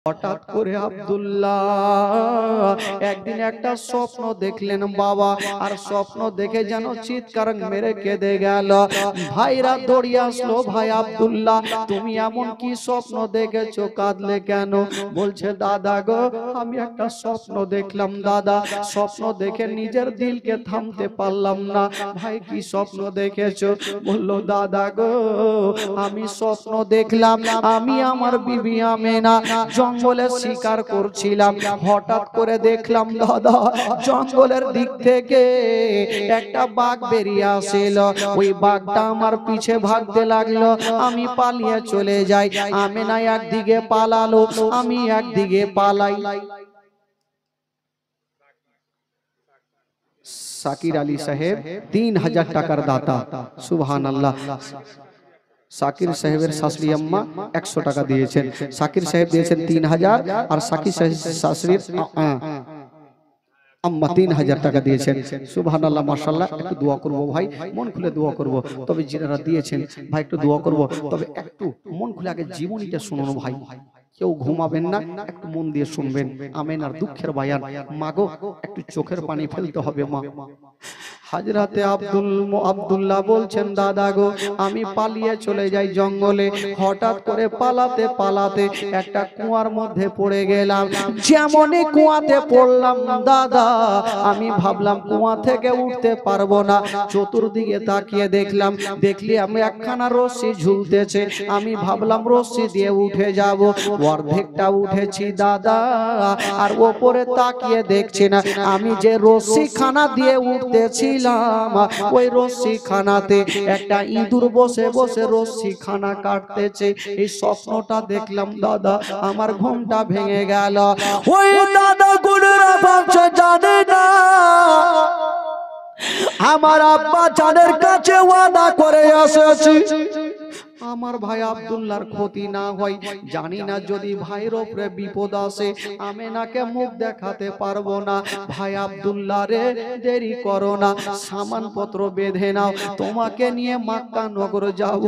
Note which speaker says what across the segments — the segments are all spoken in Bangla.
Speaker 1: হঠাৎ করে আব্দুল্লাহ একদিন একটা স্বপ্ন দেখলেন বাবা, আর স্বপ্ন দেখে যেন চিৎকার মেরে কেঁদে গেল। ভাইরা দৌড়িয়ে আসলো, ভাই আব্দুল্লাহ তুমি এমন কি স্বপ্ন দেখেছো, কাঁদলে কেন? বলছে দাদা গো আমি একটা স্বপ্ন দেখলাম দাদা, স্বপ্ন দেখে নিজের দিলকে থামতে পারলাম না। ভাই কি স্বপ্ন দেখেছো? বললো দাদা গো আমি স্বপ্ন দেখলাম আমি আমার বিবি আমেনা জঙ্গলে শিকার করছিলাম, হঠাৎ করে দেখলাম দাদা জঙ্গলের দিক থেকে একটা বাঘ বেরিয়ে আসছিল, ওই বাঘটা আমার পিছে ভাগতে লাগলো, আমি পালিয়ে চলে যাই। আমেনা একদিকে পালালো, আমি একদিকে পালাই। সাকির আলী সাহেব 3000 টাকার দাতা, সুবহানাল্লাহ। সাকির সাহেবের শাশুড়ি আম্মা 100 টাকা দিয়েছেন, সাকির সাহেব দিয়েছেন 3000, আর সাকির শাশুড়ির আম্মা 3000 টাকা দিয়েছেন। সুবহানাল্লাহ মাশাআল্লাহ। একটু দোয়া করব ভাই, মন খুলে দোয়া করব। তবে যারা দিয়েছেন ভাই একটু দোয়া করব, তবে একটু মন খুলে আগে জীবনীটা শুনুন ভাই, কেউ ঘুমাবেন না, একটু মন দিয়ে শুনবেন। আমেনার দুঃখের বয়ান। মাগো একটু চোখের পানি ফেলতে হবে মা। হাজরাতে আব্দুল্লাহ বলছেন দাদা গো আমি পালিয়ে চলে যাই জঙ্গলে, হঠাৎ করে পালাতে পালাতে একটা কুয়ার মধ্যে পড়ে গেলাম। যেমনই কুয়াতে পড়লাম দাদা আমি ভাবলাম কুয়া থেকে উঠতে পারবো না, চতুর্দিকে তাকিয়ে দেখলাম, দেখলি আমি একখানা রশ্মি ঝুলতেছে, আমি ভাবলাম রশ্মি দিয়ে উঠে যাব, অর্ধেকটা উঠেছি দাদা, আর ওপরে তাকিয়ে দেখছি না আমি যে রশ্মি খানা দিয়ে উঠতেছি ওই রশ্মি খানাতে একটা ইঁদুর বসে বসে রশ্মি খানা কাটতেছে। এই স্বপ্নটা দেখলাম দাদা, আমার ঘুমটা ভেঙে গেল। ওই দাদা গুণরা ভাবছে জানে না আমার আব্বা জানের কাছে ওয়াদা করে এসেছি আমার ভাই আব্দুল্লাহর ক্ষতি না হয়। জানি না যদি ভাইয়ের উপরে বিপদ আসে আমেনাকে মুখ দেখাতে পারবো না। ভাই আব্দুল্লাহ রে দেরি করো না, সামানপত্র বেঁধে নাও, তোমাকে নিয়ে মক্কা নগর যাব।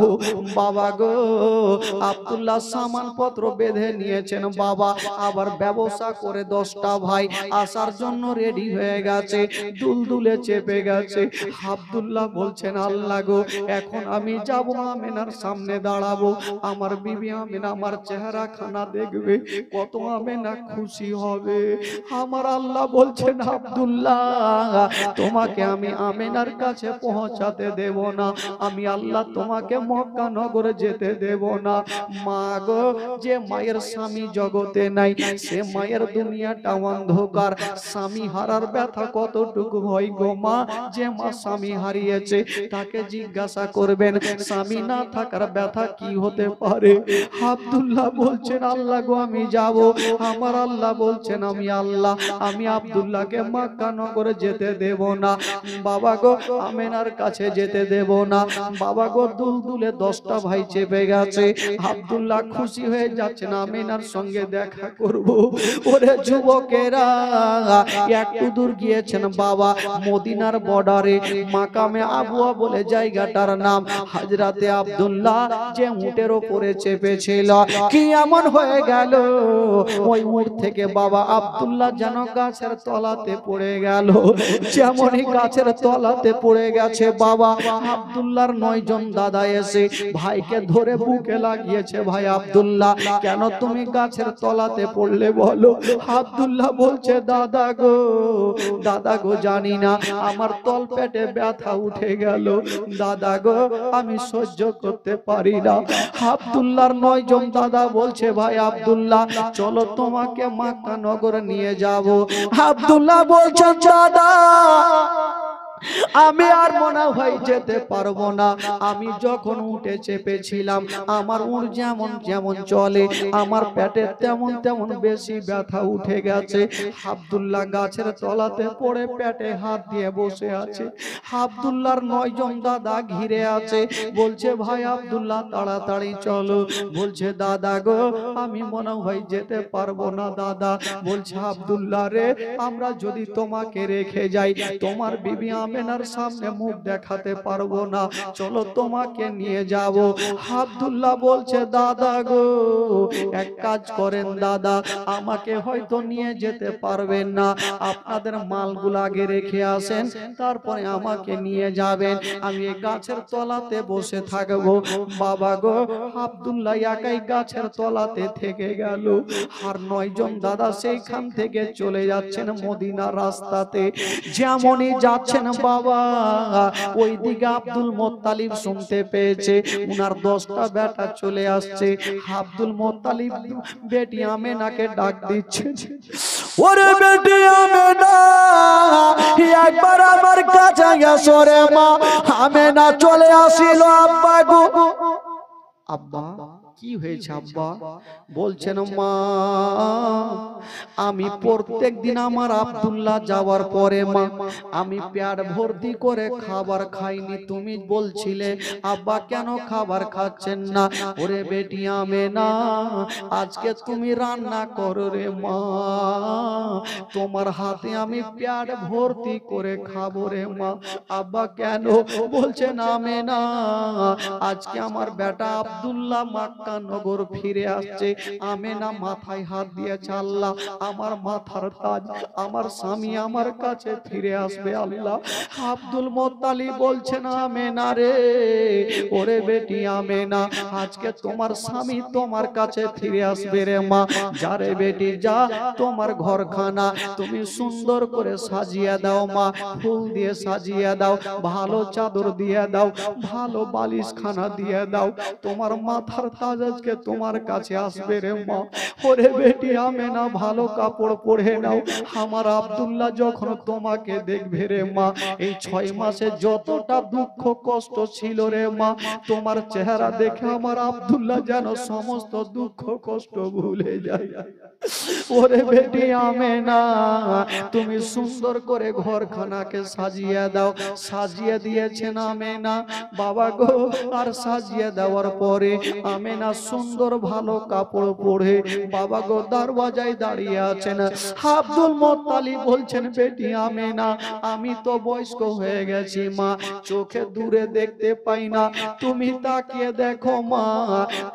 Speaker 1: বাবা গো আব্দুল্লাহ সামানপত্র বেঁধে নিয়েছেন বাবা, আবার ব্যবসা করে 10টা ভাই আসার জন্য রেডি হয়ে গেছে, দুলদুলে চেপে গেছে। আব্দুল্লাহ বলছেন আল্লাহ গো এখন আমি যাব আমেনার সামনে দাঁড়াবো, আমার বিবি আমেনা আমার চেহারা খানা দেখবে, কত আমেনা খুশি হবে। আমার আল্লাহ বলছেন আব্দুল্লাহ তোমাকে আমি আমেনার কাছে পৌঁছাতে দেব না, আমি আল্লাহ তোমাকে মক্কা নগরে যেতে দেব না। মা গো যে মায়ের স্বামী জগতে নাই সে মায়ের দুনিয়াটা অন্ধকার, স্বামী হারার ব্যথা কতটুকু হয় গো মা। যে মা স্বামী হারিয়েছে তাকে জিজ্ঞাসা করবেন স্বামী না থাকার ব্যথা কি হতে পারে। আব্দুল্লাহ বলছেন আল্লাহ গো আমি যাব, আমার আল্লাহ বলছেন আমি আল্লাহ আমি আব্দুল্লাহকে মক্কা নগরে যেতে দেব না, বাবা গো আমেনার কাছে যেতে দেব না। বাবা গো দুলদুলে 10টা ভাই চেপে গেছে, আব্দুল্লাহ খুশি হয়ে যাচ্ছে না আমেনার সঙ্গে দেখা করব। ওরে যুবকেরা একটু দূর গিয়েছেন বাবা মদিনার বর্ডারে মাকামে আবুয়া বলে জায়গাটার নাম। হাজরাতে আব্দুল্লাহ যে উটের উপরে চেপেছিল কি এমন হয়ে গেল ওই উট থেকে বাবা আব্দুল্লাহ যেন গাছের তলাতে পড়ে গেল। যেমনই গাছের তলাতে পড়ে গেছে বাবা আব্দুল্লাহর 9 জন দাদা এসে ভাইকে ধরে বুকে লাগিয়েছে, ভাই আব্দুল্লাহ কেন তুমি গাছের তলাতে পড়লে বলো। আব্দুল্লাহ বলছে দাদা গো জানি না আমার তল পেটে ব্যথা উঠে গেল, দাদা গো আমি সহ্য করতে পারি না। আব্দুল্লাহর 9 জন দাদা বলছে ভাই আব্দুল্লাহ চলো তোমাকে মক্কা নগরে নিয়ে যাব। আব্দুল্লাহ বলছে দাদা আমি আর মনে হয় যেতে পারবো না, আমি যখন উঠে চেপেছিলাম আমার উট যেমন যেমন চলে আমার পেটে তেমন তেমন বেশি ব্যথা উঠে গেছে। আব্দুল্লাহ গাছের তলাতে পড়ে পেটে হাত দিয়ে বসে আছে, আব্দুল্লাহর 9 জন দাদা ঘিরে আছে, বলছে ভাই আব্দুল্লাহ তাড়াতাড়ি চলো। বলছে দাদা গো আমি মনে হয় যেতে পারবো না দাদা। বলছে আব্দুল্লাহ রে আমরা যদি তোমাকে রেখে যাই তোমার বিবি আমেনার সামনে মুখ দেখাতে পারবো না, চলো তোমাকে নিয়ে যাব। আব্দুল্লাহ বলছে দাদা গো এক কাজ করেন দাদা, আমাকে হয়তো নিয়ে যেতে পারবেন না, আপনাদের মালগুলো আগে রেখে আসেন, তারপরে আমাকে নিয়ে যাবেন, আমি এই গাছের তলাতে বসে থাকবো। বাবা গো আব্দুল্লাহ একাই গাছের তলাতে থেকে গেল, আর 9 জন দাদা সেইখান থেকে চলে যাচ্ছেন মদিনা রাস্তাতে। যেমনই যাচ্ছেন বাবা ওইদিকে আব্দুল মোত্তালিব শুনতে পেয়েছে উনার 10টা বেটা চলে আসছে। আব্দুল মোত্তালিব বেটি আমেনাকে ডাক দিচ্ছে, ওরে বেটি আমেনা একবার আমার কাছে এসো রে মা। আমেনা চলে আসিল, আব্বা গো। আব্বা কি হয়েছে আব্বা? বলছেন মা আমি প্রত্যেক দিন আমার আব্দুল্লাহ যাওয়ার পরে মা আমি পেট ভর্তি করে খাবার খাইনি, তুমি বলছিলে আব্বা কেন খাবার খাচ্ছেন না? ওরে বেটি আমেনা আজকে তুমি রান্না করো রে মা, তোমার হাতে আমি পেট ভর্তি করে খাবো রে মা। আব্বা কেন? বলছেন আমেনা আজকে আমার বেটা আব্দুল্লাহ মক্কা নগর ফিরে আসছে। আমেনা মাথায় হাত দিয়ে আল্লাহ আমার মাথার তাজ আমার স্বামী আমার কাছে ফিরে আসবে আল্লাহ। আব্দুল মোত্তালিব বলছেন আমেনা রে, ওরে বেটি আমেনা আজকে তোমার স্বামী তোমার কাছে ফিরে আসবে রে মা। যা রে বেটি যা, তোমার ঘরখানা তুমি সুন্দর করে সাজিয়ে দাও মা, ফুল দিয়ে সাজিয়ে দাও, ভালো চাদর দিয়ে দাও, ভালো বালিশ খানা দিয়ে দাও, তোমার মাথার তাজ আজকে তোমার কাছে আসবে রে মা। ওরে বেটি আমেনা ভালো কাপড় পরে নাও, আমার আব্দুল্লাহ যখন তোমাকে দেখবে রে মা, এই 6 মাসে যতটা দুঃখ কষ্ট ছিল রে মা, তোমার চেহারা দেখে আমার আব্দুল্লাহ যেন সমস্ত দুঃখ কষ্ট ভুলে যায়। ওরে বেটি আমেনা তুমি সুন্দর করে ঘরখানাকে সাজিয়ে দাও। সাজিয়ে দিয়েছেন আমেনা বাবা গো, আর সাজিয়ে দেওয়ার পরে আমেনা সুন্দর ভালো কাপড় পরে বাবা গো দরওয়াজায় দাঁড়িয়ে আছেন। আব্দুল মোত্তালিব বলছেন বেটি আমেনা আমি তো বয়স্ক হয়ে গেছি মা, চোখে দূরে দেখতে পাই না, তুমি তাকিয়ে দেখো মা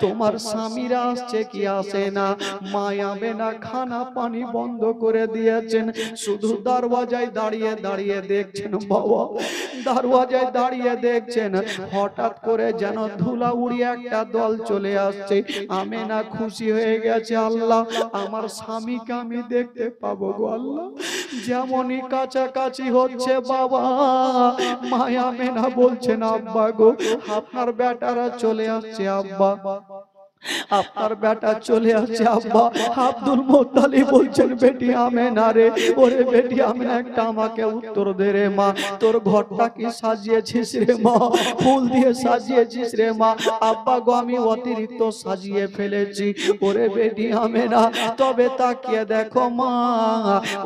Speaker 1: তোমার স্বামীরা আসছে কি আসে না। মা আমেনা খানা পানি বন্ধ করে দিয়েছেন, শুধু দরওয়াজায় দাঁড়িয়ে দাঁড়িয়ে দেখছেন বাবা, দরওয়াজায় দাঁড়িয়ে দেখছেন হঠাৎ করে যেন ধুলা উড়িয়ে একটা দল চলে আসছে। আমেনা খুশি হয়ে গেছে, আল্লাহ আমার স্বামীকে আমি দেখতে পাবো গো আল্লাহ। যেমনই কাছাকাছি হচ্ছে বাবা মা আমেনা বলছেন আব্বা গো আপনার বেটারা চলে আসছে আব্বা, আপনার বেটা চলে আসছে আব্বা। আব্দুল মোত্তালিব বলছেন বেটি আমেনা রে, ওরে বেটি আমেনা একটা আমাকে উত্তর দে রে মা, তোর ঘরটা কি সাজিয়েছিস রে মা? ফুল দিয়ে সাজিয়েছিস রে মা? আব্বা গো আমি অতিরিক্ত সাজিয়ে ফেলেছি। ওরে বেটি আমেনা তবে তাকিয়ে দেখো মা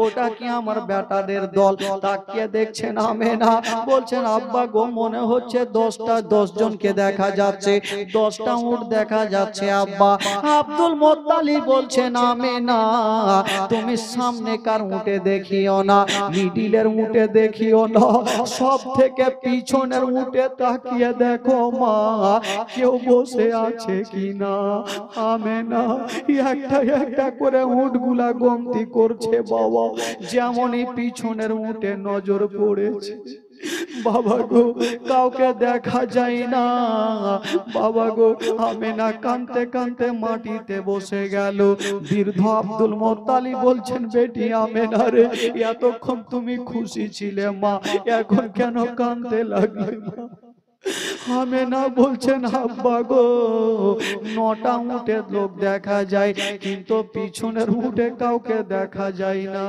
Speaker 1: ওটা কি আমার বেটাদের দল? তাকিয়ে দেখছেন আমেনা বলছেন আব্বা গো মনে হচ্ছে 10 জনকে দেখা যাচ্ছে, 10টা উট দেখা যাচ্ছে আব্বা। আব্দুল মোত্তালিব বলছেন আমেনা তুমি সামনেকার উটে দেখিও না, মিডিলের উটে দেখিও না, সব থেকে পিছনের উটে তাকিয়ে দেখো মা কেউ বসে আছে কিনা। আমেনা একটা একটা করে উটগুলা গন্তি করছে বাবা, যেমনই পিছনের উটে নজর পড়েছে বাবা গো কাউকে দেখা যায় না। বাবা গো আমেনা কাঁদতে কাঁদতে মাটিতে বসে গেল। বৃদ্ধ আব্দুল মোত্তালিব বলছেন বেটি আমেনা রে এতক্ষণ তুমি খুশি ছিলে মা, এখন কেন কাঁদতে লাগলে মা? আমেনা বলছেন আব্বা গো 9টা উটের লোক দেখা যায় কিন্তু পিছনের উটে কাউকে দেখা যায় না।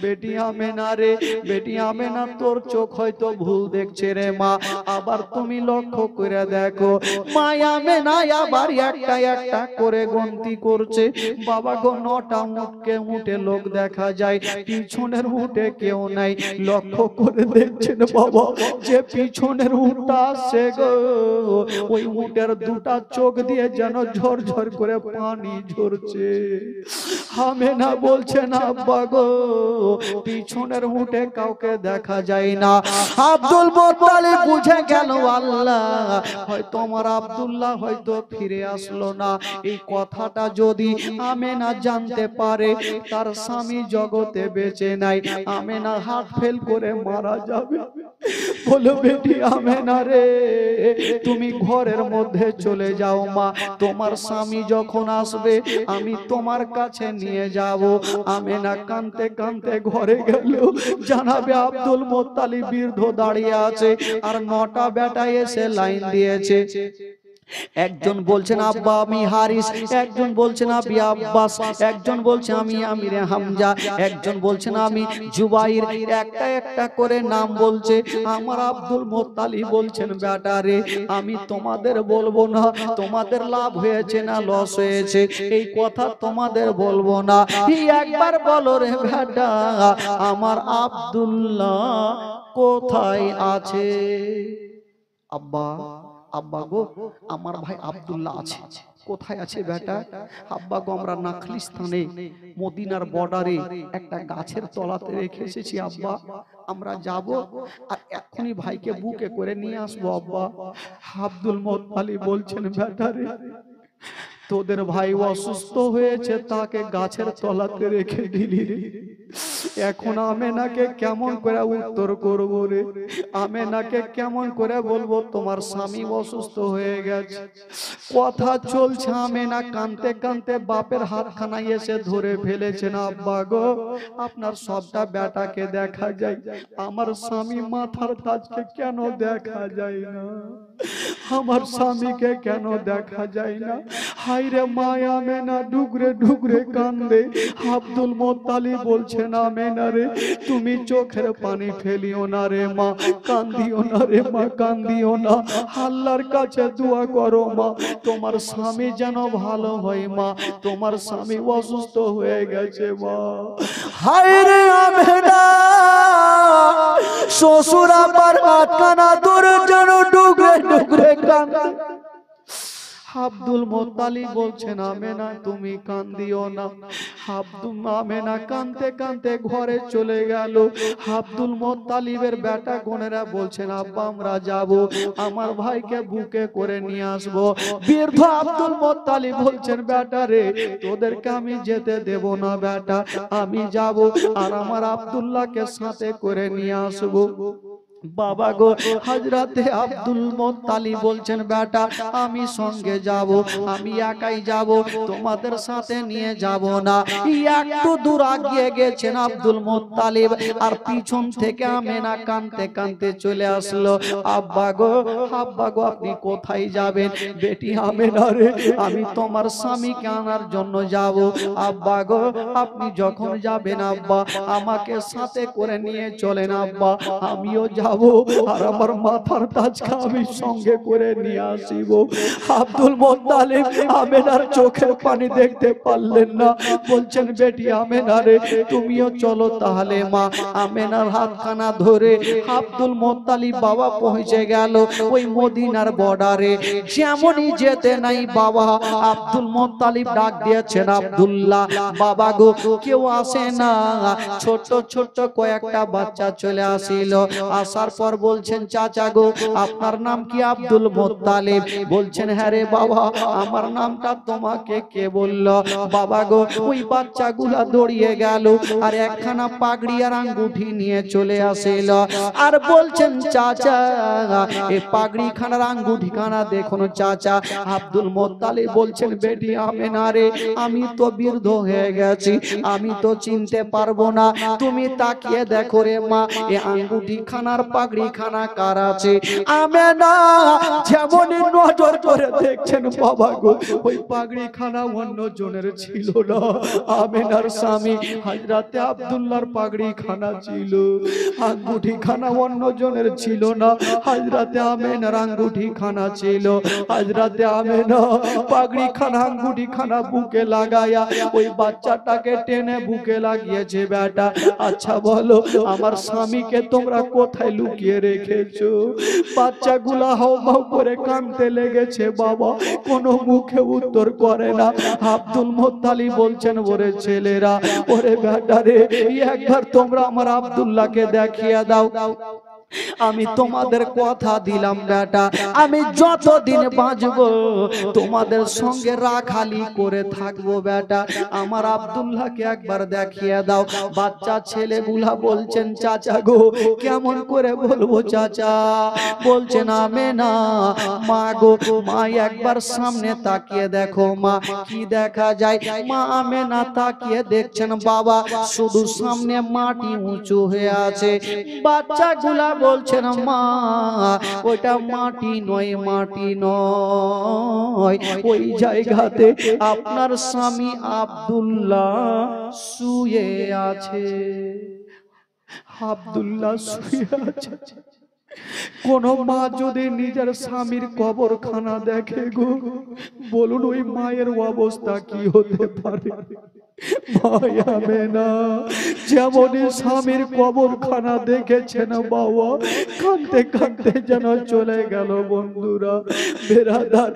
Speaker 1: বেটি আমেনা রে, বেটি আমেনা তোর চোখ হয়তো ভুল দেখছে রে মা, আবার তুমি লক্ষ্য করে দেখো। মা আমেনা আবার একটা একটা করে গন্তি করছে বাবা গো 9টা উটে লোক দেখা যায়, পিছনের উটে কেউ নাই। লক্ষ্য করে দেখছেন বাবা যে পিছনের উটটা আসছে গো ওই উটের 2টা চোখ দিয়ে যেন ঝরঝর করে পানি ঝরছে। আমেনা বলছেন আব্বা গো পিছনের উঠে কাউকে দেখা যায় না। আব্দুল মুত্তালিব বুঝে গেল আল্লাহ হয়তো আমার আব্দুল্লাহ হয়তো ফিরে আসলো না। এই কথাটা যদি আমেনা জানতে পারে তার স্বামী জগতে বেঁচে নাই, আমেনা হার্ট ফেল করে মারা যাবে। বলো বেটি আমেনা রে তুমি ঘরের মধ্যে চলে যাও মা, তোমার স্বামী যখন আসবে আমি তোমার কাছে নিয়ে যাব। আমেনা কাঁদতে কাঁদতে ঘরে গেল। জানাবে আব্দুল মুত্তালিব বৃদ্ধ দাঁড়িয়ে আছে আর 9টা বেটা এসে লাইন দিয়েছে। একজন বলছেন আব্বা আমি হারিস, একজন বলছেন আমি আব্বাস, একজন বলছে আমি আমিরে হামজা, একজন বলছেন আমি জুবাইর, একটা একটা করে নাম বলছে। আমার আব্দুল মুত্তালিব বলছেন বেটা রে আমি তোমাদের বলবো না তোমাদের লাভ হয়েছে না লস হয়েছে, এই কথা তোমাদের বলবো না। একবার বলো রে বেটা আমার আব্দুল্লাহ কোথায় আছে? আব্বা আব্বা গো আমার ভাই আব্দুল্লাহ আছে। কোথায় আছে বেটা? আব্বা গো আমরা নাখলিস্তানে মদিনার বর্ডারে একটা গাছের তলাতে রেখে এসেছি আব্বা, আমরা যাব আর এখনই ভাইকে বুকে করে নিয়ে আসবো আব্বা। আব্দুল মুত্তালিব বলছেন বেটা রে তোদের ভাই অসুস্থ হয়েছে তাকে গাছের তলাতে রেখে দিলি রে, এখন আমেনাকে কেমন করে উত্তর করব রে? আমেনাকে কেমন করে বলবো তোমার স্বামী অসুস্থ হয়ে গেছে? কথা চলছে আমেনা কাঁদতে কাঁদতে বাপের হাতখানা এসে ধরে ফেলেছেন। আব্বা গো আপনার সবটা বেটাকে দেখা যায়, আমার স্বামী মাথার তাজকে কেন দেখা যায় না? আমার স্বামীকে কেন দেখা যায় না? হায়রে মা আমেনা ডুগরে ডুগরে কান্দে। আব্দুল মুত্তালিব বলছেন আমেনা রে তুমি চোখের পানি ফেলিও না রে মা, কান্দিও না রে মা, কান্দিও না, আল্লাহর কাছে দোয়া করো মা তোমার স্বামী যেন ভালো হয় মা, তোমার স্বামী অসুস্থ হয়ে গেছে মা। হায়রে আমেনা শ্বশুর আবার আটকানা তোর যেন ডুগরে ডুগরে কান্দে। আব্দুল মুত্তালিব বলছেন আমেনা তুমি কান্দিও না। আমেনা কাঁদতে কাঁদতে ঘরে চলে গেল। আব্দুল মুত্তালিবের বেটা গোনেরা বলছেন আব্বা আমরা যাব, আমার ভাইকে বুকে করে নিয়ে আসবো। বৃদ্ধ আব্দুল মুত্তালিব বলছেন বেটা রে তোদেরকে আমি যেতে দেব না বেটা, আমি যাব আর আমার আব্দুল্লাহকে সাথে করে নিয়ে আসবো। বাবা গো হযরতে আব্দুল মুত্তালিব বলছেন বেটা আমি সঙ্গে যাব, আমি একাই যাব, তোমাদের সাথে নিয়ে যাব না। একটু দূর আগিয়ে গেছেন আব্দুল মুত্তালিব আর পিছন থেকে আমেনা কাঁদতে কাঁদতে চলে আসলো। আব্বা গো আপনি কোথায় যাবেন? বেটি আমেনা রে আমি তোমার স্বামীকে আনার জন্য যাব। আব্বা গো আপনি যখন যাবেন আব্বা আমাকে সাথে করে নিয়ে চলেন আব্বা, আমিও আর আমার মাথার তাজকে আমি সঙ্গে করে নিয়ে আসিব। আব্দুল মুত্তালিব আমেনার চোখের পানি দেখতে পারলেন না, বলছেন বেটি আমেনা রে তুমিও চলো তাহলে মা। আমেনার হাতখানা ধরে আব্দুল মুত্তালিব বাবা পৌঁছে গেল ওই মদিনার বর্ডারে। যেমনই যেতে নাই বাবা আব্দুল মুত্তালিব ডাক দিয়েছেন আব্দুল্লাহ বাবা গো কেউ আসে না। ছোট ছোট কয়েকটা বাচ্চা চলে আসিল, আসার পর বলছেন চাচা গো আপনার নাম কি? Abdul Muttalib. বলছেন হ্যাঁ রে বাবা আমার নামটা তোমাকে কে বলল? বাবা গো ওই বাচ্চাগুলা দৌড়িয়ে গেল আর একখানা পাগড়ি আর আঙ্গুঠি নিয়ে চলে আসিল আর বলছেন চাচা এই পাগড়ি খানার আঙ্গুঠি খানা দেখুন চাচা। আব্দুল মুত্তালিব বলছেন বেটি আমেনা রে আমি তো বৃদ্ধ হয়ে গেছি, আমি তো চিনতে পারবো না, তুমি তাকিয়ে দেখো রে মা এই আঙ্গুঠি খানার পাগড়ি খানা কার আছে? আমেনা যেমনই নজর করে দেখছেন বাবা গো ওই পাগড়ি খানা অন্য জনের ছিল না, আমেনার স্বামী হযরতে আব্দুল্লাহর পাগড়ি খানা ছিল। আঙ্গুঠি খানা অন্য জনের ছিল না, হযরতে আমেনার আঙ্গুঠি খানা ছিল। হযরতে আমেনা পাগড়ি খানা আঙ্গুঠি খানা বুকে লাগায়া ওই বাচ্চাটাকে টেনে বুকে লাগিয়েছে। বেটা আচ্ছা বলো আমার স্বামীকে তোমরা কোথায় লুকিয়ে রেখেছো? বাচ্চাগুলা হাউমাউ করে কাঁদতে লেগেছে বাবা, কোনো মুখে উত্তর করে না। আব্দুল মুত্তালিব বলছেন, ওরে ছেলেরা, ওরে বেটারে, একবার তোমরা আমার আব্দুল্লাহকে দেখিয়ে দাও। আমি তোমাদের কথা দিলাম বেটা, আমি যতদিন বাঁচবো তোমাদের সঙ্গে রাখালি করে থাকবো বেটা, আমার আব্দুল্লাহকে একবার দেখিয়ে দাও। বাচ্চা ছেলেগুলা বলছেন, চাচা গো কেমন করে বলবো চাচা? বলছেন, আমেনা মা গো, মা একবার সামনে তাকিয়ে দেখো মা, কি দেখা যায়? মা আমেনা তাকিয়ে দেখছেন বাবা, শুধু সামনে মাটি উঁচু হয়ে আছে। বাচ্চাগুলা বলছেন, মা ওটা মাটি নয়, মাটি নয়, ওই জায়গাতে আপনার স্বামী আব্দুল্লাহ শুয়ে আছে। আব্দুল্লাহ শুয়ে আছে। কোন মা যদি নিজের স্বামীর কবরখানা দেখে গো, বলুন ওই মায়ের অবস্থা কি হতে পারে? যেমনই স্বামীর কবরখানা দেখেছেন বাবা, কাঁদতে কাঁদতে যেন চলে গেল। বন্ধুরা বেরাদার,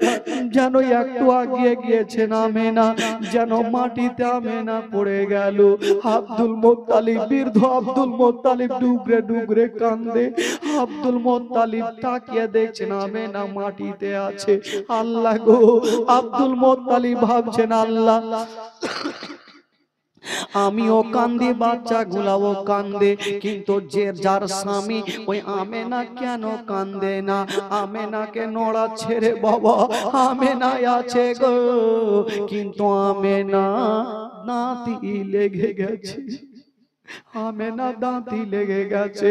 Speaker 1: যেন একটু আগিয়ে গিয়েছেন আমেনা, যেন মাটিতে আমেনা পড়ে গেল। আব্দুল মুত্তালিব, বৃদ্ধ আব্দুল মুত্তালিব ডুগরে ডুগরে কান্দে। আব্দুল মুত্তালিব তাকিয়ে দেখছেন আমেনা মাটিতে আছে। আল্লাহ গো, আব্দুল মুত্তালিব ভাবছেন, আল্লাহ আমিও কান্দি, বাচ্চাগুলাও কান্দে, কিন্তু যে যার স্বামী ওই আমেনা কেন কান্দে না? আমেনাকে নড়া ছেড়ে বাবা, আমেনা আছে গো, কিন্তু আমেনা দাঁতি লেগে গেছে। আমেনা দাঁতি লেগে গেছে।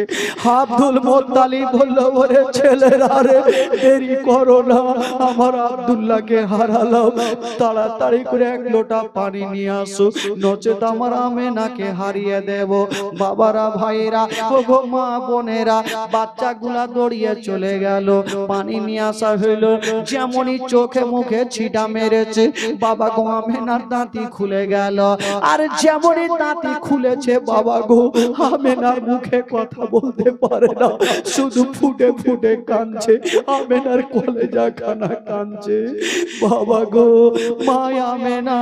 Speaker 1: আব্দুল মুত্তালিব বলল, ওরে ছেলেরা রে, দেরি করো না, আমার আব্দুল্লাহকে হারালাম, তাড়াতাড়ি করে এক লোটা পানি নিয়ে আসো, নচেত আমার আমেনাকে হারিয়ে দেব। বাবারা, ভাইরা, ও গো মা বোনেরা, বাচ্চাগুলা দৌড়িয়ে চলে গেল। পানি নিয়ে আসা হইল, যেমনই চোখে মুখে ছিটা মেরেছে বাবা গো, আমেনার দাঁতি খুলে গেল। আর যেমনই দাঁতি খুলেছে বাবা গো, আমেনার মুখে কথা বলতে পারে না, শুধু ফুটে ফুটে কাঁদছে, আমেনার কলেজা খানা কাঁদছে। বাবা গো, মা আমেনা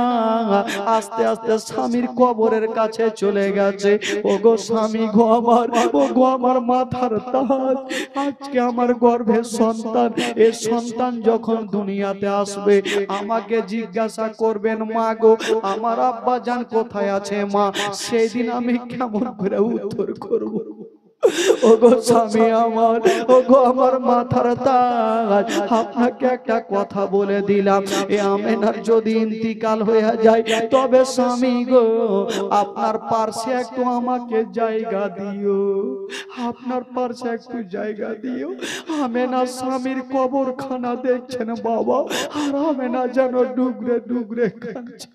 Speaker 1: আস্তে আস্তে স্বামীর কবরের কাছে চলে গেছে। ও গো স্বামী গো আমার, ও গো আমার মাথার তাজ, আজকে আমার গর্ভের সন্তান, এ সন্তান যখন দুনিয়াতে আসবে আমাকে জিজ্ঞাসা করবেন, মা গো আমার আব্বা জান কোথায় আছে মা? সেদিন আমি কেমন করে উত্তর করব? ওগো স্বামী আমার, ওগো আমার মাথার তাজ, আপনাকে একটা কথা বলে দিলাম, এ আমেনার যদি ইন্তিকাল হয়ে যায় তবে স্বামী গো আপনার পার্শ্বে একটু আমাকে জায়গা দিও, আপনার পার্শ্বে একটু জায়গা দিও। আমেনা স্বামীর কবরখানা দেখছেন বাবা, আর আমেনা যেন ডুগরে ডুগরে কাঁদছে।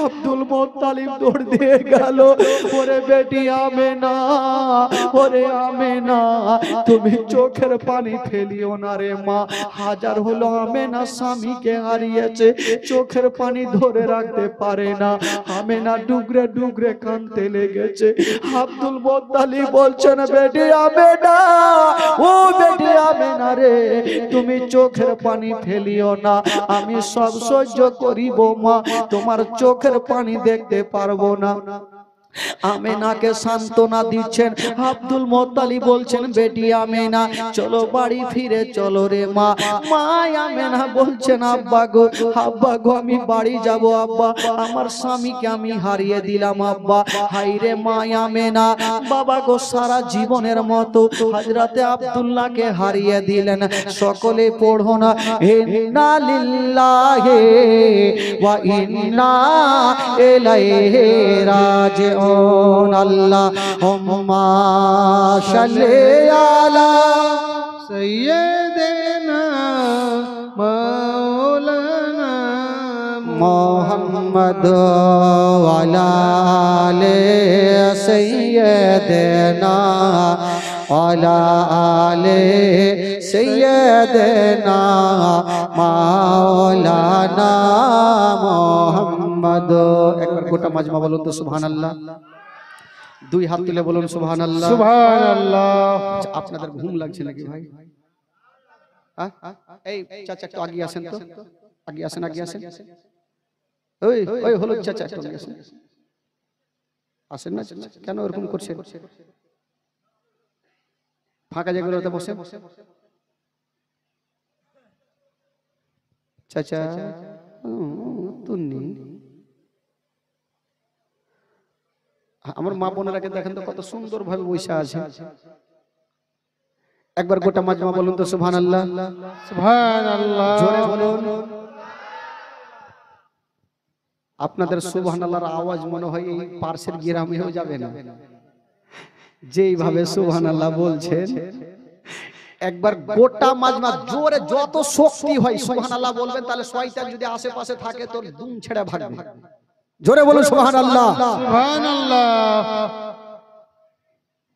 Speaker 1: আব্দুল মুত্তালিব দৌড় দিয়ে গেল, ওরে বেটি আমেনা, ওরে আমেনা, তুমি চোখের পানি ফেলিও না রে মা। হাজার হলো আমেনা স্বামীকে হারিয়েছে, চোখের পানি ধরে রাখতে পারে না। আমেনা ডুগরে ডুগরে কাঁদতে লেগেছে। আব্দুল মুত্তালিব বলছেন, বেটি আমেনা, ও বেটি আমেনা রে, তুমি চোখের পানি ফেলিও না, আমি সব সহ্য করিব মা, তোমার চোখের পানি দেখতে পারবো না। আমেনাকে সান্ত্বনা দিচ্ছেন। আব্দুল মুত্তালিব বলছেন, বেটি আমেনা চলো বাড়ি ফিরে চলো রে মা। মা আমেনা বলছেন, আব্বা গো, আব্বা গো আমি বাড়ি যাব আব্বা, আমার স্বামীকে আমি হারিয়ে দিলাম আব্বা। হাই রে মা আমেনা, বাবা গো সারা জীবনের মতো হযরতে আব্দুল্লাহকে হারিয়ে দিলেন। সকলে পড়ো না, ইন্না লিল্লাহি ওয়া ইন্না ইলাইহি রাজিউন। আল্লাহুম্মা সাল্লি আলা সাইয়্যিদিনা মাওলানা মুহাম্মদ ওয়া আলা আলি সাইয়্যিদিনা ওয়া আলা আলি সাইয়্যিদিনা মাওলানা মুহাম্মদ। একবার গোটা মাজমা বলুন তো সুবহানাল্লাহ। দুই হাত তুলে বলুন সুবহানাল্লাহ।
Speaker 2: সুবহানাল্লাহ।
Speaker 1: আচ্ছা, আপনাদের ঘুম লাগছে নাকি ভাই? হ্যাঁ, এই চাচা একটু আগে আসেন তো, আগে আসেন, আগে আসেন। ওই ওই হলো চাচা, একটু আগে আসেন। আসেন না, কেন এরকম করছেন? ফাঁকা জায়গাগুলোতে বসে। চাচা তুন্নি, আমার মা বোনেরাকে দেখেন তো কত সুন্দর ভাবে বসে আছে। একবার গোটা মাজমা বলুন তো সুবহানাল্লাহ।
Speaker 2: সুবহানাল্লাহ।
Speaker 1: জোরে বলুন। আপনাদের সুবহানাল্লাহর আওয়াজ মনে হয় এই পার্শ্বের গ্রামেও যাবে না, যেইভাবে সুবহানাল্লাহ বলছেন। একবার গোটা মাজমা জোরে যত শক্তি হয় সুবহানাল্লাহ বলবেন, তাহলে শয়তান যদি আশেপাশে থাকে তোর দুম ছেড়ে ভাগবে। জোরে বলুন সুবহানাল্লাহ।
Speaker 2: সুবহানাল্লাহ।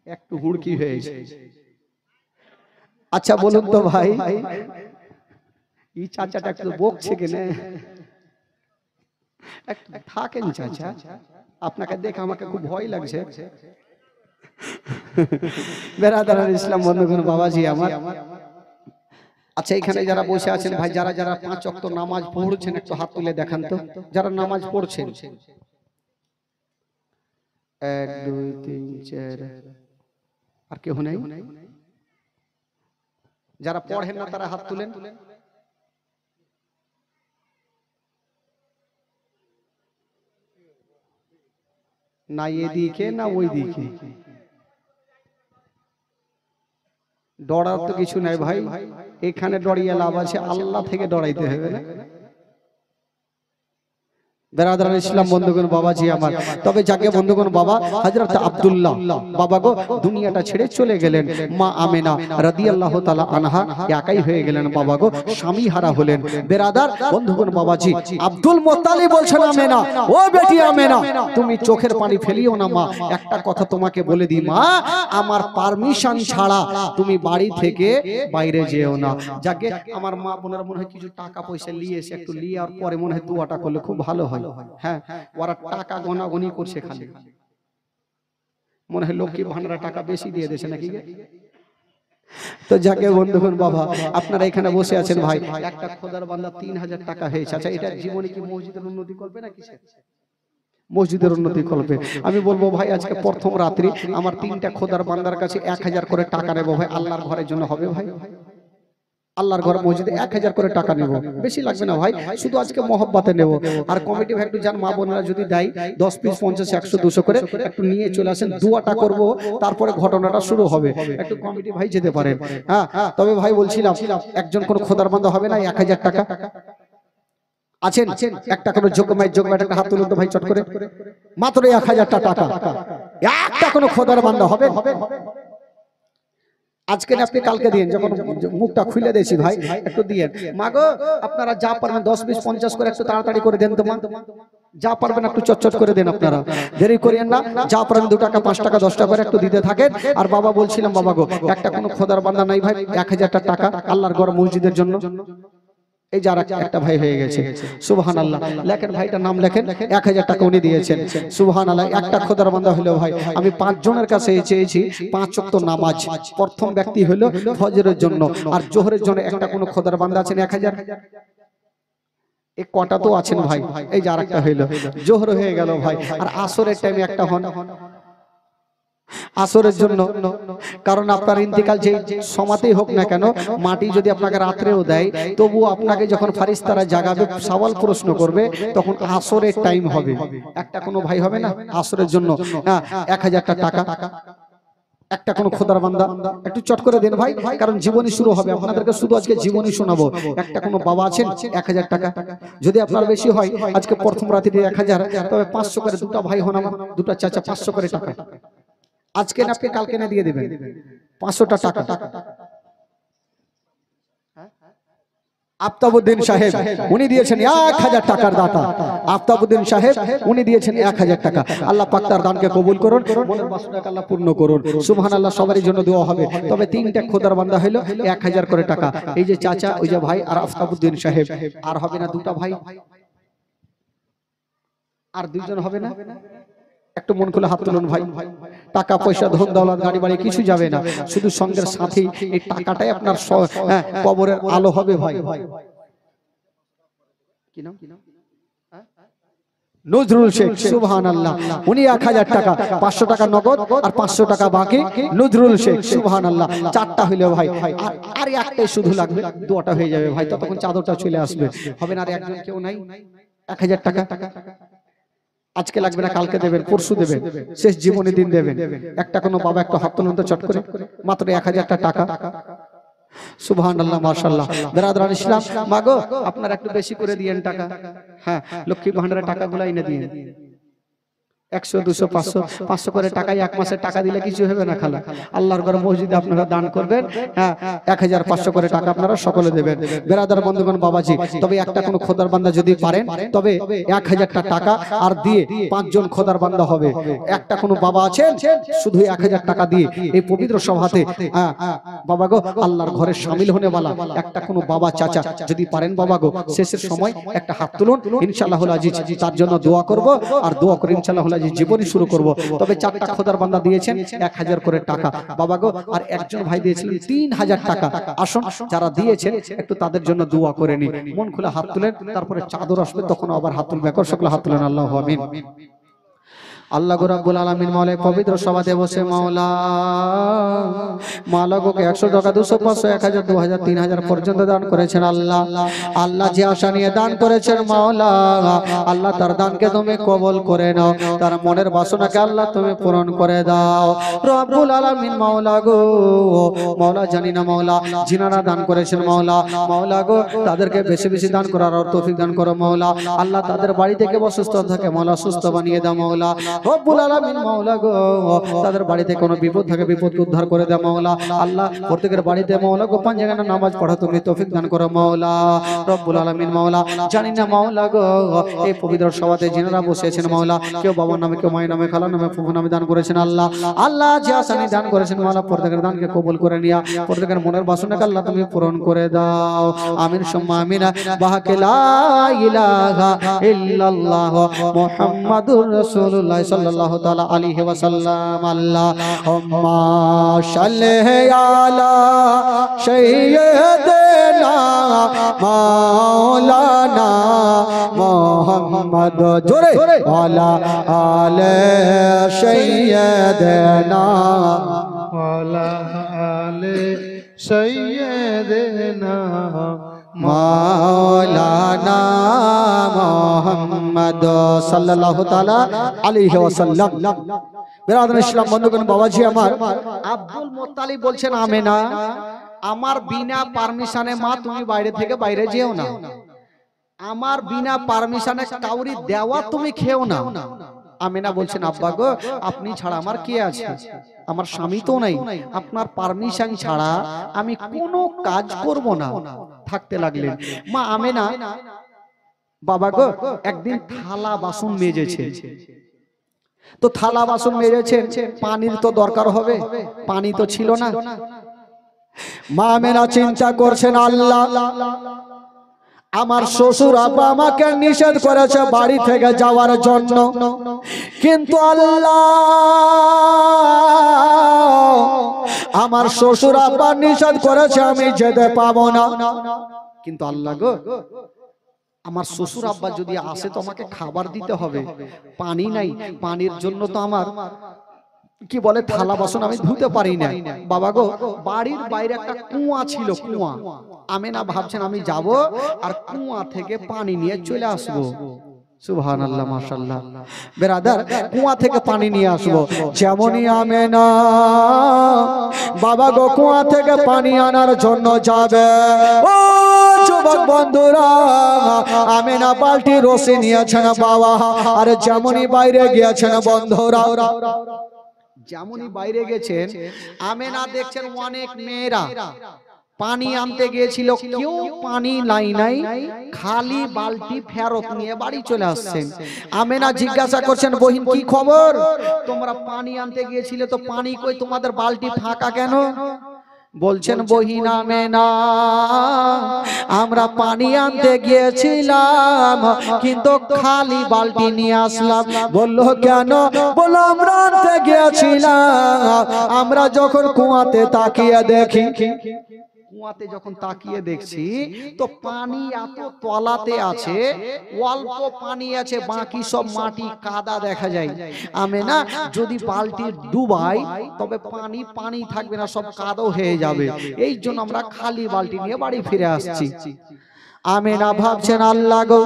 Speaker 1: একটু হুড়কি হয়েছে। আচ্ছা বলুন তো ভাই, এই চাচাটা একটু বকছে কেন? একটু থাকেন চাচা, আপনাকে দেখে আমাকে খুব ভয় লাগছে। বেরাদার ইসলাম বন্ধুগণ, বাবাজি আমার। আচ্ছা এখানে যারা বসে আছেন ভাই, যারা যারা 5 ওয়াক্ত নামাজ পড়ছেন একটু হাত তুলে দেখান তো, যারা নামাজ পড়ছেন। 1 2 3 4, আর কেউ নেই? যারা পড়েন না তারা হাত তুলেন। না এদিকে না ওই দিকে, ডরার তো কিছু নাই ভাই। এখানে ডরিয়ে লাভ আছে, আল্লাহ থেকে ডরাইতে হবে না। বেরাদার ইসলাম বন্ধুগণ, বাবাজি আমার। তবে যাকে বন্ধুগণ বাবা হযরত আব্দুল্লাহ বাবা গো দুনিয়াটা ছেড়ে চলে গেলেন, মা আমেনা রাদিয়াল্লাহু তাআলা আনহা একাই হয়ে গেলেন বাবা গো, স্বামী হারা হলেন। বেরাদার বন্ধুগণ বাবাজি, আব্দুল মুত্তালিব বলছেন আমেনা, ও বেটি আমেনা তুমি চোখের পানি ফেলিও না মা, একটা কথা তোমাকে বলে দিই মা, আমার পারমিশন ছাড়া তুমি বাড়ি থেকে বাইরে যেও না। যাকে আমার মা বোনেরা মনে হয় কিছু টাকা পয়সা নিয়ে এসে একটু নিয়ে আর পরে মনে হয় দোয়াটা করলে খুব ভালো হয়। হ্যাঁ, ওরা টাকা গনাগনি করছে খালি, মনে হয় লক্ষ্মী ভান্ডারে টাকা বেশি দিয়ে দিয়েছে নাকি। তো যাকে বন্ধুগণ বাবা আপনারা এখানে বসে আছেন ভাই, একটা খোদার বান্দা 3000 টাকা হয়েছে। আচ্ছা এটা জীবনে কি মসজিদের উন্নতি করবে না কিসে? মসজিদের উন্নতি করবে। আমি বলবো ভাই আজকে প্রথম রাত্রি আমার 3টা খোদার বান্দার কাছে 1000 করে টাকা নেব ভাই, আল্লাহর ঘরের জন্য হবে ভাই। আল্লাহর ঘর মসজিদে 1000 করে টাকা নেব, বেশি লাগবে না ভাই, শুধু আজকে মহব্বতে নেব। আর কমিটি ভাই একটু যান মা বোনেরা যদি দেয় 10 পিস 50 100 200 করে একটু নিয়ে চলে আসেন, দোয়াটা করব, তারপরে ঘটনাটা শুরু হবে। একটু কমিটি ভাই যেতে পারেন। হ্যাঁ, তবে ভাই বলছিলাম একজন কোন খোদার বান্দা হবে না 1000 টাকা আছেন? একটা কোন যোগ্যমায় একটা হাত তুলুন তো ভাই চট করে, মাত্র 1000 টাকা। একটা কোন খোদার বান্দা হবে? আজকে না আপনি কালকে দিন, যখন মুখটা খুলে দিয়েছি ভাই একটু দিয়েন। মাগো আপনারা যা পারবেন 10 20 50 করে একটু তাড়াতাড়ি করে দেন তো মা, যা পারবেন একটু চটচট করে দেন, আপনারা দেরি করেন না। যা পারবেন 2 টাকা 5 টাকা 10 টাকা করে একটু দিতে থাকেন। আর বাবা বলছিলাম বাবা গো একটা কোনো খোদার বান্দা নাই ভাই 1000 টাকা আল্লাহর ঘর মসজিদের জন্য। এই যারা একটা ভাই হয়ে গেছে, সুবহানাল্লাহ। লেখেন ভাইটার নাম লেখেন, 1000 টাকা উনি দিয়েছেন, সুবহানাল্লাহ। একটা খোদার বান্দা হলো ভাই, আমি 5 জনের কাছে চেয়েছি 5 ওয়াক্ত নামাজ। প্রথম ব্যক্তি হলো ফজরের জন্য, আর জোহরের জন্য একটা কোন খোদার বান্দা আছেন 1000? এই কটা তো আছেন ভাই। এই যে আরেকটা হইলো, জোহর হয়ে গেল ভাই। আর আসরের টাইমে একটা হন আসরের জন্য, কারণ আপনার ইন্তিকাল যে সমাতেই হোক না কেন, মাটি যদি আপনাকে রাত্রেও দেয় তবু আপনাকে যখন ফারিস্তারা জাগাবে সওয়াল প্রশ্ন করবে তখন আসরের টাইম হবে। একটা কোনো ভাই হবে না আসরের জন্য 1000 টাকা একটা কোন খোদার বান্দা একটু চট করে দেন ভাই, কারণ জীবনী শুরু হবে। আপনাদেরকে শুধু আজকে জীবনী শোনাবো। একটা কোন বাবা আছেন 1000 টাকা, যদি আপনার বেশি হয় আজকে প্রথম রাত্রিতে 1000, তবে 500 করে দুটো ভাই হন আমার, দুটো চাচা 500 করে টাকা আজকে না আপনি কালকে না দিয়ে দিবেন 500টা টাকা। আফতাবউদ্দিন সাহেব উনি দিয়েছেন 1000 টাকার দাতা। আফতাবউদ্দিন সাহেব উনি দিয়েছেন 1000 টাকা। আল্লাহ পাক তার দানকে কবুল করুন, মনের বাসনাকে আল্লাহ পূর্ণ করুন, সুবহানাল্লাহ। সবারই জন্য দোয়া হবে। তবে 3টা খোদার বান্দা হলো 1000 করে টাকা। এই যে চাচা, ওই যে ভাই, আর আফতাবউদ্দিন সাহেব। আর হবে না দুটো ভাই, আর 2 জন হবে না? একটু মন খুলে হাত তুলুন ভাই। টাকা পয়সা ধন দৌলত গাড়ি বাড়ি কিছু যাবে না, শুধু সঙ্গের সাথে এই টাকাটাই আপনার কবরের আলো হবে ভাই। কি নাম? নজরুল শেখ, সুবহানাল্লাহ। উনি 1000 টাকা, 500 টাকা নগদ আর 500 টাকা বাকি। নজরুল শেখ, সুবহানাল্লাহ। 4টা হইলো ভাই, আর একটাই শুধু লাগবে, দুটা হয়ে যাবে ভাই। ততক্ষণ চাদরটা চলে আসবে, হবে না? আর একজন কেউ নাই? 1000 টাকা আজকে লাগবে না, কালকে দেবেন, পরশু দেবেন, শেষ জীবনে দিন দেবেন। একটা কোনো বাবা একটা হাত তুলুন তো চট করে, মাত্র 1000 টাকা। সুবহানাল্লাহ, মাশাআল্লাহ। বেরাদরান ইসলাম, মাগো আপনারা একটু বেশি করে দিয়েন টাকা। হ্যাঁ, লক্ষ্মী ভান্ডারের টাকাগুলো এনে দিয়েন। 100 200 500 500 করে টাকায় এক মাসের টাকা দিলে কিছু হবে না খালা। আল্লাহর ঘর মসজিদে আপনারা দান করবেন। হ্যাঁ, 1500 করে টাকা আপনারা সকলে দেবেন। বেরাদার বন্ধুগণ, বাবাজি, তবে একটা কোনো খোদার বান্দা যদি পারেন, তবে 1000 টাকা আর দিয়ে 5 জন খোদার বান্দা হবে। একটা কোনো বাবা আছেন শুধু 1000 টাকা দিয়ে এই পবিত্র সভাতে বাবা গো আল্লাহর ঘরে শামিল হনে वाला একটা কোনো বাবা চাচা যদি পারেন, বাবা গো শেষের সময় একটা হাত তুলুন, ইনশাআল্লাহুল আজিজ তার জন্য দোয়া করব। আর দোয়া করে ইনশাআল্লাহুল জীবনী শুরু করব। তবে 4টা খোদার বান্দা দিয়েছেন 1000 করে টাকা, বাবা গো। আর একজন ভাই দিয়েছিলেন 3000 টাকা। আসুন যারা দিয়েছেন একটু তাদের জন্য দোয়া করে নি। মন খুলে হাত তুলেন, তারপরে চাদর আসবে, তখন আবার হাত তুলবে। সকলে হাত তুলেন, আল্লাহু আমিন। আল্লাহ রাব্বুল আলামিন মাওলা পবিত্র সভাতে বসে মাওলা মালাগোকে 100 টাকা 200 500 1000 2000 3000 পর্যন্ত দান করেছেন। আল্লাহ যে আশা নিয়ে দান করেছেন মাওলা, আল্লাহ তার দানকে তুমি কবুল করে নাও, তার মনের বাসনাকে আল্লাহ তুমি পূরণ করে দাও রব্বুল আলামিন। মাওলা গো মাওলা, জানি না মাওলা জিনারা দান করেছেন মাওলা গো তাদেরকে বেশি বেশি দান করার তৌফিক দান করো মাওলা। আল্লাহ তাদের বাড়ি থেকে অসুস্থ থাকে মাওলা সুস্থ বানিয়ে দাও মাওলা রব্বুল আলামিন। মাওলা গো তাদের বাড়িতে কোনো বিপদ থাকে বিপদকে উদ্ধার করে দাও মাওলা। আল্লাহ প্রত্যেকের বাড়িতে মাওলা গো 5 জায়গায় নামাজ পড়া তুমি তৌফিক দান করো মাওলা রব্বুল আলামিন। মাওলা জানি না মাওলা গো এই পবিত্র সভাতে যিনারা বসেছেন মাওলা, কেউ বাবার নামে, কেউ মায়ের নামে, খালার নামে, ফুফুর নামে দান করেছেন। আল্লাহ যে আসানি দান করেছেন মাওলা, প্রত্যেকের দানকে কবুল করে নিয়া প্রত্যেকের মনের বাসনাকে আল্লাহ তুমি পূরণ করে দাও। আমিন সুম্মা আমিন। বাহাকে লা ইলাহা ইল্লাল্লাহ মুহাম্মাদুর রাসূলুল্লাহ সাল্লাল্লাহু তাআলা আলাইহি ওয়াসাল্লাম। আল্লাহুম্মা সাল্লি আলা সাইয়্যিদিনা মাওলানা মুহাম্মদ জোরে আলা আলে সাইয়্যিদিনা
Speaker 2: ওয়ালা আলে সাইয়্যিদিনা
Speaker 1: মাওলানা মুহাম্মদ সাল্লাল্লাহু তাআলা আলাইহি ওয়াসাল্লাম। বিরাদর ইসলাম বন্ধুগণ, বাবাজি আমার আব্দুল মুত্তালিব বলছেন, আমেনা আমার বিনা পারমিশনে মা তুমি বাইরে থেকে বাইরে যেও না, আমার বিনা পারমিশনে কাউরি দেওয়া তুমি খেও না। আমেনা বলছেন, আব্বা গো আপনি ছাড়া আমার কে আছে, আমার স্বামী তো নাই, আপনার পারমিশন ছাড়া আমি কোনো কাজ করব না। থাকতে লাগলেন মা আমেনা। বাবা গো একদিন থালা বাসন মেজেছে, তো থালা বাসন মেজেছেন, পানির তো দরকার হবে, পানি তো ছিল না। মা আমেনা চিন্তা করছেন, আল্লাহ আমার শ্বশুর আব্বা আমাকে নিষেধ করেছে বাড়ি থেকে যাওয়ার জন্য, কিন্তু আল্লাহ আমার শ্বশুর আব্বা নিষেধ করেছে আমি যেতে পাবো না। কিন্তু আল্লাহ গো আমার শ্বশুর আব্বা যদি আসে তো আমাকে খাবার দিতে হবে, পানি নাই, পানির জন্য তো আমার কি বলে থালা বাসন আমি ধুতে পারি না। বাবা গো বাড়ির বাইরে একটা কুয়া ছিল, কুয়া। আমেনা ভাবছেন আমি যাব আর কুয়া থেকে পানি নিয়ে চলে আসবো। সুবহানাল্লাহ, মাশাআল্লাহ। বেরাদার কুয়া থেকে পানি নিয়ে আসবো। যেমনই আমেনা বাবা গো কুয়া থেকে পানি আনার জন্য যাবে, ও যুবক বন্ধুরা আমেনা বালতি রশি নিয়েছেন বাবা, আর যেমনই বাইরে গিয়েছেন বন্ধুরা, যেমনই বাইরে গেছেন আমেনা দেখছেন অনেক মেয়েরা পানি আনতে গিয়েছিল, কেউ পানি নাই, খালি বালতি ফেরত নিয়ে বাড়ি চলে আসছেন। আমেনা জিজ্ঞাসা করছেন, বহিন কি খবর, তোমরা পানি আনতে গিয়েছিলে তো পানি কই, তোমাদের বালতি ফাঁকা কেন? বলছেন বহিন আমেনা, আমরা পানি আনতে গিয়েছিলাম কিন্তু খালি বালতি নিয়ে আসলাম। বললো কেন? বললো আমরা আনতে গিয়েছিলাম, আমরা যখন কুয়াতে তাকিয়ে দেখি, কুয়াতে যখন তাকিয়ে দেখছি তো পানি এত তলাতে আছে, অল্প পানি আছে, বাকি সব মাটি কাদা দেখা যায়। আমেনা যদি বালতি ডুবাই তবে পানি পানি থাকবে না, সব কাদা হয়ে যাবে। এই জন্য আমরা খালি বালতি নিয়ে বাড়ি ফিরে আসছি। আমেনা ভাবছেন আল্লাহ গো,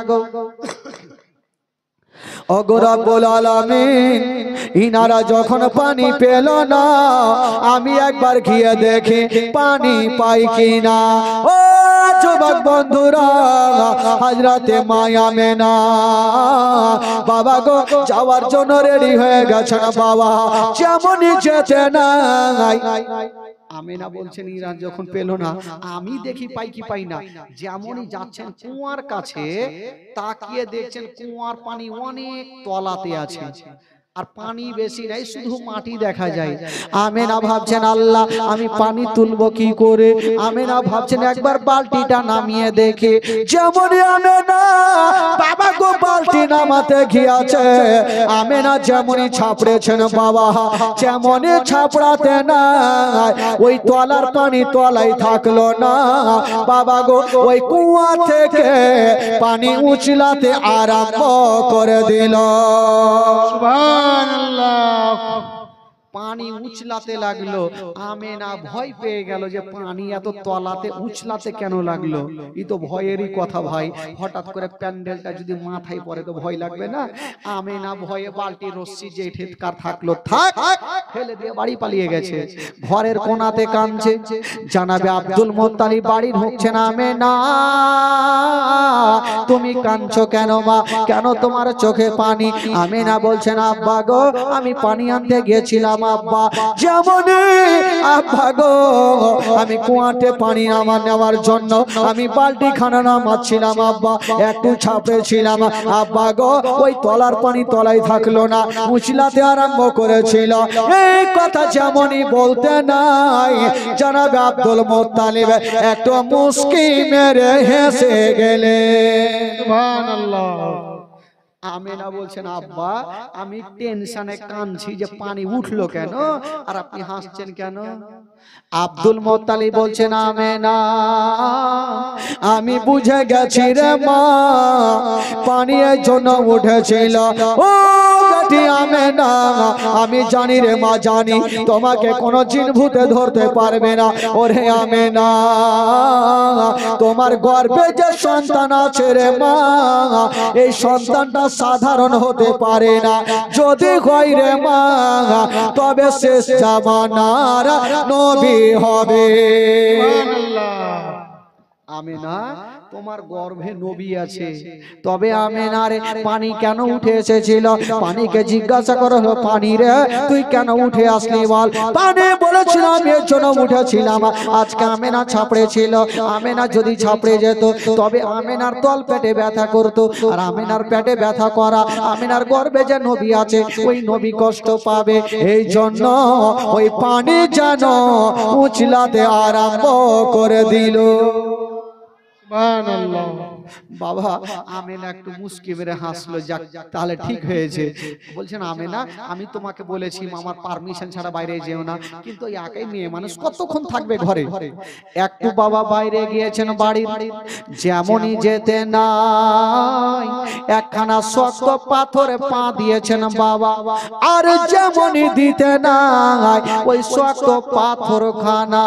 Speaker 1: ওগো রব্বুল আলামিন, ইনারা যখন পানি পেল না, আমি একবার গিয়ে দেখি পানি পাই কিনা। ও যুবক বন্ধুরা, হযরতে মা আমেনা বাবা গো যাওয়ার জন্য রেডি হয়ে গেছেন। বাবা যেমনই যেতে নাই, আমেনা বলছেন ইরা যখন পেল না, আমি দেখি পাই কি পাই না। যেমনই যাচ্ছেন কুয়ার কাছে, তাকিয়ে দেখছেন কুয়ার পানি অনেক তলাতে আছে, আর পানি বেশি নাই, শুধু মাটি দেখা যায়। আমেনা ভাবছেন আল্লাহ আমি পানি তুলবো কি করে। আমেনা ভাবছেন একবার বালতিটা নামিয়ে দেখে। যেমনই আমেনা বাবা গো বালতি নামাতে গিয়েছে, আমেনা যেমনই ছাপড়েছেন বাবা, যেমনই ছাপড়াতে না ওই তলার পানি তলায় থাকলো না বাবা গো, ওই কুয়া থেকে পানি উছলাতে আরম্ভ করে দিল। পানি উছলাতে লাগলো। আমেনা ভয় পেয়ে গেল যে পানি এত তলাতে উছলাতে কেন লাগলো। এই তো ভয়েরই কথা ভাই, হঠাৎ করে প্যান্ডেলটা যদি মাথায় পড়ে তো ভয় লাগবে না। আমেনা ভয়ে বালতি রশ্মি যে ঠেটকার থাকলো থাক ফেলে দিয়ে বাড়ি পালিয়ে গেছে। ঘরের কোণাতে কাঁদছে। জানাবে আব্দুল মুত্তালিব বাড়ি ঢুকছে না। আমেনা তুমি কাঁদছো কেন মা, কেন তোমার চোখে পানি? আমেনা বলছেন আব্বা গো আমি পানি আনতে গিয়েছিলাম আব্বা, যেমনই আব্বা গো আমি কুয়াতে পানি নেওয়ার জন্য আমি বালতি খানা নামাচ্ছিলাম আব্বা, একটু ছাপেছিলাম আব্বা গো, ওই তলার পানি তলায় থাকলো না, উছলাতে আরম্ভ করেছিল। এই কথা যেমনই বলতে নাই, জানাবে আব্দুল মুত্তালিব একটু মুস্কি মেরে হেসে গেলে। সুবহানাল্লাহ। আমেনা বলছেন আব্বা আমি টেনশনে কাঁদছি যে পানি উঠলো কেন, আর আপনি হাসছেন কেন? আব্দুল মুত্তালিব বলছেন আমেনা আমি বুঝে গেছি রে মা, পানি এর জন্য উঠেছিল। ও বেটি আমেনা আমি জানি রে মা, জানি তোমাকে কোনো জিন ভূতে ধরতে পারবে না। ওরে আমেনা তোমার গর্ভে যে সন্তান আছে রে মা, এই সন্তানটা সাধারণ হতে পারে না, যদি হয় রে মা তবে শেষ জামানার নবী হবে। আমেনা তোমার গর্ভে নবী আছে। তবে আমেনার পানি কেন উঠে এসেছিল? পানিকে জিজ্ঞাসা করা হলো পানি রে তুই কেন উঠে আসলি বল? পানি বলেছিলাম এর জন্য উঠেছিলাম। আজকে আমেনা ছাপড়েছিল। আমেনা যদি ছাপড়ে যেত তবে আমেনার তল পেটে ব্যথা করতো, আর আমেনার পেটে ব্যথা করা, আমেনার গর্ভে যে নবী আছে ওই নবী কষ্ট পাবে, এই জন্য ওই পানি যেন উছলাতে আরম্ভ করে দিল। বাবা আমেনা একটু মুস্কি মেরে হাসলো, যাক তাহলে ঠিক হয়েছে। বলছেন আমেনা আমি তোমাকে বলেছি আমার পারমিশন ছাড়া বাইরে যেও না, কিন্তু একাই মেয়ে মানুষ কতক্ষণ থাকবে ঘরে। একটু বাবা বাইরে গিয়েছেন বাড়ি, যেমনই যেতে নাই একখানা শক্ত পাথরে পা দিয়েছেন বাবা, আর যেমনই দিতে নাই ওই শক্ত পাথর খানা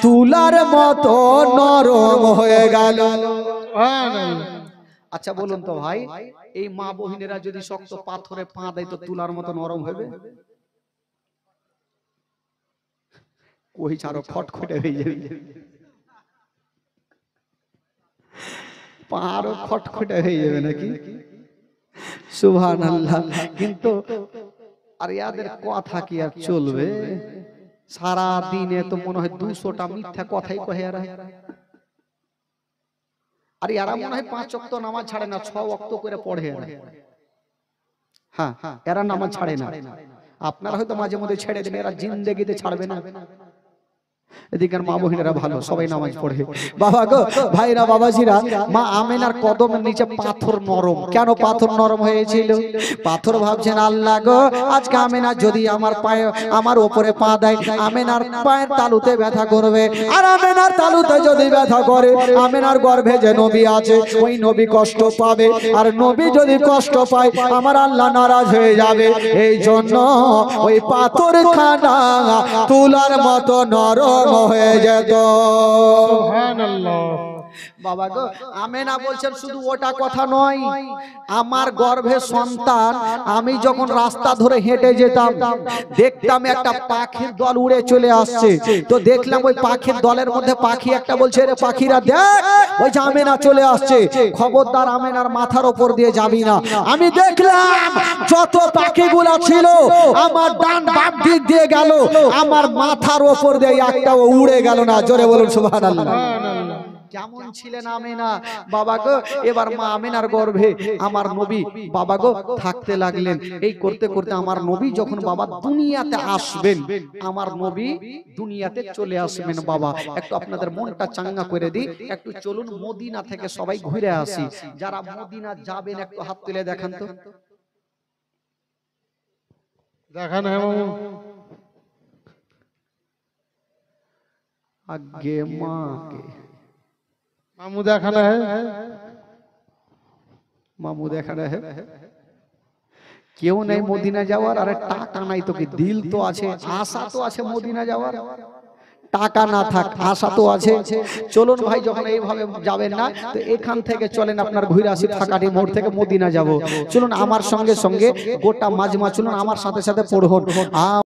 Speaker 1: তুলার মতো নরম হয়ে গেল। আচ্ছা বলুন তো ভাই, এই মা বহিনেরা যদি শক্ত পাথরে পা দেয় তো তুলার মতো নরম হবে? কই ছাড়ো খটখটে হয়ে যাবে, পারও খটখটে হয়ে যাবে নাকি? সুবহানাল্লাহ। কিন্তু আর ইয়াদের কথা কি আর চলবে? সারা দিনে তো মনে হয় 200টা মিথ্যা কথাই কহে এরা। আর এরা মনে হয় 5 ওয়াক্ত নামাজ ছাড়ে না, 6 ওয়াক্ত করে পড়ে এরা। হ্যাঁ এরা নামাজ ছাড়ে না। আপনারা হয়তো মাঝে মধ্যে ছেড়ে দেন, এরা জিন্দেগিতে ছাড়বে না। এদিকের মা বহিনেরা ভালো, সবাই নামাজ পড়ে। বাবা গো, ভাইরা বাবাজিরা, মা আমেনার কদমের নিচে পাথর নরম। কেন পাথর নরম হয়েছিল? পাথর ভাবছেন আল্লাহ গো, আজকে আমেনা যদি আমার পায়ে, আমার উপরে পা দেয়, আমেনার পায়ের তালুতে ব্যথা করবে। আর আমেনার তালুতে যদি ব্যথা করে, আমেনার গর্ভে যে নবী আছে, ওই নবী কষ্ট পাবে। আর নবী যদি কষ্ট পায়, আমার আল্লাহ নারাজ হয়ে যাবে। এই জন্য ওই পাথর খানা তুলার মতো নরম হয়ে যেত।
Speaker 2: সুবহানাল্লাহ।
Speaker 1: বাবা গো, আমেনা বলছেন শুধু ওটা কথা নয়, আমার গর্ভে সন্তান, আমি যখন রাস্তা ধরে হেঁটে যেতাম, দেখতাম একটা পাখির দল উড়ে চলে আসছে। তো দেখলাম ওই পাখির দলের মধ্যে পাখি একটা বলছে, রে পাখিরা দেখ, ওই যে আমেনা চলে আসছে, খবরদার আমেনার মাথার ওপর দিয়ে যাবি না। আমি দেখলাম যত পাখিগুলা ছিল আমার ডান বাম দিক দিয়ে গেল, আমার মাথার ওপর দিয়ে একটাও উড়ে গেল না। জোরে বলুন সুবহানাল্লাহ।
Speaker 2: সুবহানাল্লাহ।
Speaker 1: কেমন ছিলেন আমেনা? বাবা গো, এবার মা আমেনার গর্ভে আমার নবী বাবা গো থাকতে লাগলেন। এই করতে করতে আমার নবী যখন বাবা দুনিয়াতে আসবেন, আমার নবী দুনিয়াতে চলে আসবেন। বাবা একটু আপনাদের মনটা চাঙ্গা করে দিই, একটু চলুন মদিনা থেকে সবাই ঘুরে আসি। যারা মদিনা যাবেন একটু হাত তুলে দেখান তো।
Speaker 2: দেখান হ্যাঁ মামু।
Speaker 1: আগে মাকে
Speaker 2: मामू देखाना है।
Speaker 1: মামু দেখানো है। কেউ নাই মদিনা যাওয়ার, আরে টাকা নাই তো কি, দিল তো আছে, আশা তো আছে মদিনা যাওয়ার। টাকা না থাক, আশা তো আছে। চলুন ভাই, যখন এইভাবে যাবেন না, তো এখান থেকে চলেন আপনার ঘুরে আসি, ফাঁকাটি মোড় থেকে মদিনা যাব। চলুন আমার সঙ্গে সঙ্গে গোটা মাজমা, চলুন আমার সাথে সাথে পড়ুন।